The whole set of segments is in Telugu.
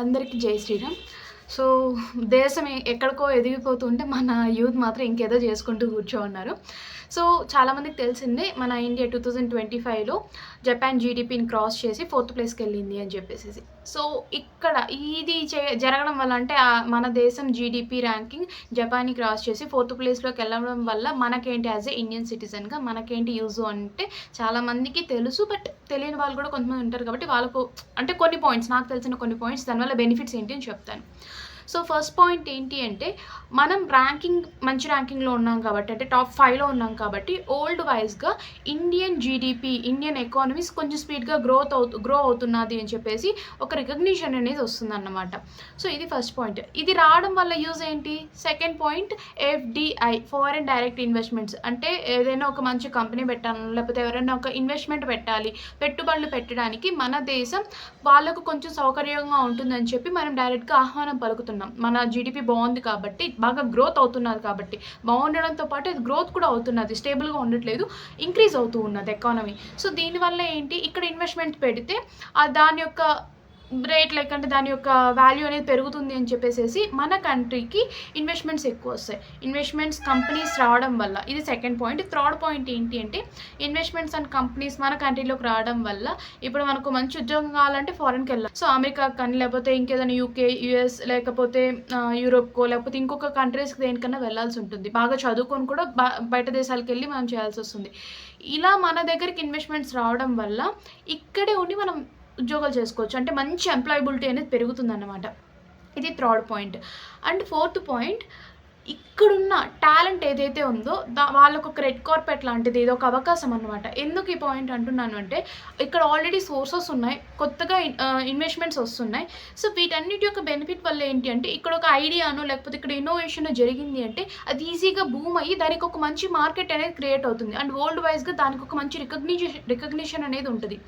అందరికీ జై శ్రీరామ్. సో దేశం ఎక్కడికో ఎదిగిపోతుంటే మన యూత్ మాత్రం ఇంకేదో చేసుకుంటూ కూర్చోన్నారు. సో చాలామందికి తెలిసిందే మన ఇండియా 2025లో జపాన్ జీడిపిని క్రాస్ చేసి 4th ప్లేస్కి వెళ్ళింది అని చెప్పేసి. సో ఇక్కడ ఇది జరగడం వల్ల అంటే మన దేశం జీడిపి ర్యాంకింగ్ జపాన్ని క్రాస్ చేసి 4th ప్లేస్లోకి వెళ్ళడం వల్ల మనకేంటి యాజ్ ఏ ఇండియన్ సిటిజన్గా మనకేంటి యూజ్ అంటే చాలామందికి తెలుసు. బట్ తెలియని వాళ్ళు కూడా కొంతమంది ఉంటారు కాబట్టి వాళ్ళకు అంటే కొన్ని పాయింట్స్, నాకు తెలిసిన కొన్ని పాయింట్స్, దానివల్ల బెనిఫిట్స్ ఏంటి అని చెప్తాను. సో ఫస్ట్ పాయింట్ ఏంటి అంటే మనం మంచి ర్యాంకింగ్లో ఉన్నాం కాబట్టి, అంటే టాప్ 5లో ఉన్నాం కాబట్టి ఓల్డ్ వైజ్గా ఇండియన్ జీడిపి, ఇండియన్ ఎకానమీస్ కొంచెం స్పీడ్గా గ్రో అవుతున్నది అని చెప్పేసి ఒక రికగ్నిషన్ అనేది వస్తుందన్నమాట. సో ఇది ఫస్ట్ పాయింట్. ఇది రావడం వల్ల యూజ్ ఏంటి? Second point FDI, foreign direct investments. అంటే ఏదైనా ఒక మంచి కంపెనీ పెట్టాలి, లేకపోతే ఎవరైనా ఒక ఇన్వెస్ట్మెంట్ పెట్టాలి, పెట్టుబడులు పెట్టడానికి మన దేశం వాళ్ళకు కొంచెం సౌకర్యంగా ఉంటుందని చెప్పి మనం డైరెక్ట్గా ఆహ్వానం పలుకుతున్నాం. మన జీడిపి బాగుంది కాబట్టి, బాగా గ్రోత్ అవుతున్నది కాబట్టి, బాగుండడంతో పాటు ఇది గ్రోత్ కూడా అవుతున్నది, స్టేబుల్గా ఉండట్లేదు, ఇంక్రీజ్ అవుతూ ఉన్నది ఎకానమీ. సో దీనివల్ల ఏంటి, ఇక్కడ ఇన్వెస్ట్మెంట్ పెడితే దాని యొక్క రేట్ అంటే దాని యొక్క వాల్యూ అనేది పెరుగుతుంది అని చెప్పేసి మన కంట్రీకి ఇన్వెస్ట్మెంట్స్ ఎక్కువ వస్తాయి. ఇన్వెస్ట్మెంట్స్ కంపెనీస్ రావడం వల్ల ఇది సెకండ్ పాయింట్. థర్డ్ పాయింట్ ఏంటి అంటే ఇన్వెస్ట్మెంట్స్ అండ్ కంపెనీస్ మన కంట్రీలోకి రావడం వల్ల ఇప్పుడు మనకు మంచి ఉద్యోగం కావాలంటే ఫారెన్కి వెళ్ళాలి. సో అమెరికా కానీ, లేకపోతే ఇంకేదైనా UK, US, లేకపోతే యూరోప్కో, లేకపోతే ఇంకొక కంట్రీస్కి దేనికన్నా వెళ్ళాల్సి ఉంటుంది. బాగా చదువుకొని కూడా బయట దేశాలకు వెళ్ళి మనం చేయాల్సి వస్తుంది. ఇలా మన దగ్గరికి ఇన్వెస్ట్మెంట్స్ రావడం వల్ల ఇక్కడే ఉండి మనం ఉద్యోగాలు చేసుకోవచ్చు, అంటే మంచి ఎంప్లాయబిలిటీ అనేది పెరుగుతుందన్నమాట. ఇది third point. And fourth point, ఇక్కడున్న టాలెంట్ ఏదైతే ఉందో వాళ్ళకు ఒక రెడ్ కార్పెట్ లాంటిది, ఇది ఒక అవకాశం అన్నమాట. ఎందుకు ఈ పాయింట్ అంటున్నాను అంటే ఇక్కడ ఆల్రెడీ సోర్సెస్ ఉన్నాయి, కొత్తగా ఇన్వెస్ట్మెంట్స్ వస్తున్నాయి. సో వీటన్నిటి యొక్క బెనిఫిట్ వల్ల ఏంటి అంటే ఇక్కడ ఒక ఐడియాను, లేకపోతే ఇక్కడ ఇన్నోవేషన్ జరిగింది అంటే అది ఈజీగా బూమ్ అయ్యి దానికి ఒక మంచి మార్కెట్ అనేది క్రియేట్ అవుతుంది. అండ్ వరల్డ్ వైజ్గా దానికి ఒక మంచి రికగ్నిషన్ అనేది ఉంటుంది.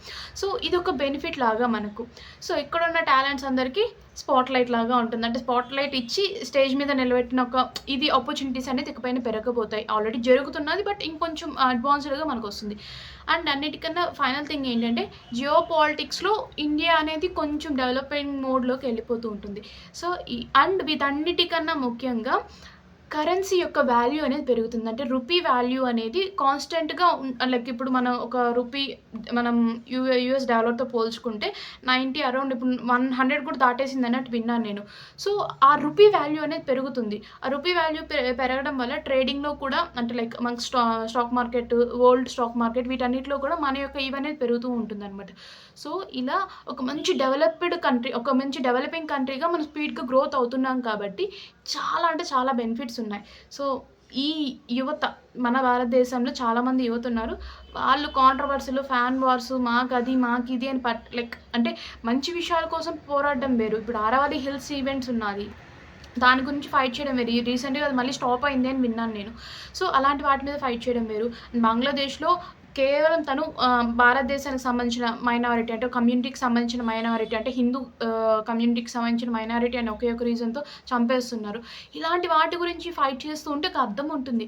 సో ఇది ఒక బెనిఫిట్ లాగా మనకు. సో ఇక్కడ ఉన్న టాలెంట్స్ అందరికీ స్పాట్ లైట్ లాగా ఉంటుంది. అంటే స్పాట్ లైట్ ఇచ్చి స్టేజ్ మీద నిలబెట్టిన ఒక ఇది ఆపర్చునిటీస్ అనేది ఇకపైన పెరగబోతాయి. ఆల్రెడీ జరుగుతున్నది, బట్ ఇంకొంచెం అడ్వాన్స్డ్గా మనకు వస్తుంది. అండ్ అన్నిటికన్నా ఫైనల్ థింగ్ ఏంటంటే జియో పాలిటిక్స్లో ఇండియా అనేది కొంచెం డెవలపింగ్ మోడ్లోకి వెళ్ళిపోతూ ఉంటుంది. సో అండ్ వీటన్నిటికన్నా ముఖ్యంగా కరెన్సీ యొక్క వాల్యూ అనేది పెరుగుతుంది. అంటే రూపీ వాల్యూ అనేది కాన్స్టెంట్గా లైక్ ఇప్పుడు మనం ఒక రూపీ మనం US డాలర్తో పోల్చుకుంటే 90 అరౌండ్ ఇప్పుడు 100 కూడా దాటేసింది అన్నట్టు విన్నాను నేను. సో ఆ రూపీ వాల్యూ అనేది పెరుగుతుంది. ఆ రూపీ వాల్యూ పెరగడం వల్ల ట్రేడింగ్లో కూడా, అంటే లైక్ మనకు stock market, world stock market, వీటన్నిటిలో కూడా మన యొక్క అనేది పెరుగుతూ ఉంటుంది అనమాట. సో ఇలా ఒక మంచి డెవలప్డ్ కంట్రీ, ఒక మంచి డెవలపింగ్ కంట్రీగా మనం స్పీడ్గా గ్రోత్ అవుతున్నాం కాబట్టి చాలా అంటే చాలా బెనిఫిట్స్ ఉన్నాయి. సో ఈ యువత, మన భారతదేశంలో చాలామంది యువత ఉన్నారు. వాళ్ళు కాంట్రవర్సీలు, ఫ్యాన్ వార్స్, మాకది మాకిది అని లైక్ అంటే మంచి విషయాల కోసం పోరాడడం వేరు. ఇప్పుడు ఆరవల్లి హిల్స్ ఈవెంట్స్ ఉన్నది, దాని గురించి ఫైట్ చేయడం వేరు. రీసెంట్గా అది మళ్ళీ స్టాప్ అయింది అని విన్నాను నేను. సో అలాంటి వాటి మీద ఫైట్ చేయడం వేరు. బంగ్లాదేశ్లో కేవలం తను భారతదేశానికి సంబంధించిన మైనారిటీ, అంటే కమ్యూనిటీకి సంబంధించిన మైనారిటీ, అంటే హిందూ కమ్యూనిటీకి సంబంధించిన మైనారిటీ అని ఒకే ఒక రీజన్తో చంపేస్తున్నారు. ఇలాంటి వాటి గురించి ఫైట్ చేస్తూ ఉంటే ఒక అర్థం ఉంటుంది.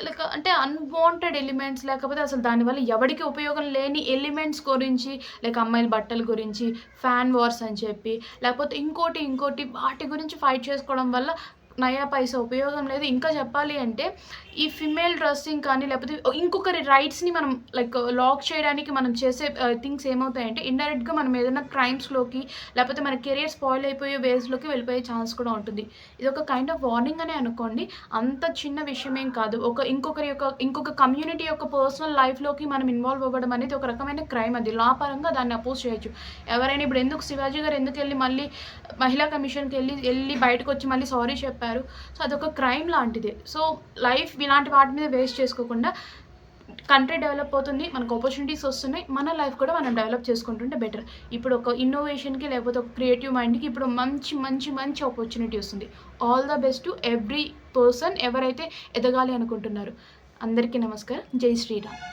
లైక్ అంటే అన్వాంటెడ్ ఎలిమెంట్స్, లేకపోతే అసలు దానివల్ల ఎవరికి ఉపయోగం లేని ఎలిమెంట్స్ గురించి, లైక్ అమ్మాయిల బట్టల గురించి, ఫ్యాన్ వార్స్ అని చెప్పి, లేకపోతే ఇంకోటి వాటి గురించి ఫైట్ చేసుకోవడం వల్ల నయా పైసా ఉపయోగం లేదు. ఇంకా చెప్పాలి అంటే ఈ ఫిమేల్ డ్రెస్సింగ్ కానీ, లేకపోతే ఇంకొకరి రైట్స్ని మనం లైక్ లాక్ చేయడానికి మనం చేసే థింగ్స్ ఏమవుతాయంటే ఇండైరెక్ట్గా మనం ఏదైనా క్రైమ్స్లోకి, లేకపోతే మన కెరియర్ స్పాయిల్ అయిపోయే వేస్లోకి వెళ్ళిపోయే ఛాన్స్ కూడా ఉంటుంది. ఇది ఒక కైండ్ ఆఫ్ వార్నింగ్ అనే అనుకోండి. అంత చిన్న విషయమేం కాదు. ఇంకొక కమ్యూనిటీ యొక్క పర్సనల్ లైఫ్లోకి మనం ఇన్వాల్వ్ అవ్వడం అనేది ఒక రకమైన క్రైమ్. అది లా పరంగా దాన్ని అపోజ్ చేయొచ్చు. ఎవరైనా ఇప్పుడు ఎందుకు శివాజీ గారు ఎందుకు వెళ్ళి మళ్ళీ మహిళా కమిషన్కి వెళ్ళి బయటకు వచ్చి మళ్ళీ సారీ చెప్పారు. సో అదొక క్రైమ్ లాంటిదే. సో లైఫ్ ఇలాంటి వాటి మీద వేస్ట్ చేసుకోకుండా కంట్రీ డెవలప్ అవుతుంది, మనకు ఆపర్చునిటీస్ వస్తున్నాయి, మన లైఫ్ కూడా మనం డెవలప్ చేసుకుంటుంటే బెటర్. ఇప్పుడు ఒక ఇన్నోవేషన్కి, లేకపోతే ఒక క్రియేటివ్ మైండ్కి ఇప్పుడు మంచి ఆపర్చునిటీ వస్తుంది. All the best to every person ఎవరైతే ఎదగాలి అనుకుంటున్నారు. అందరికీ నమస్కారం. జై శ్రీరామ్.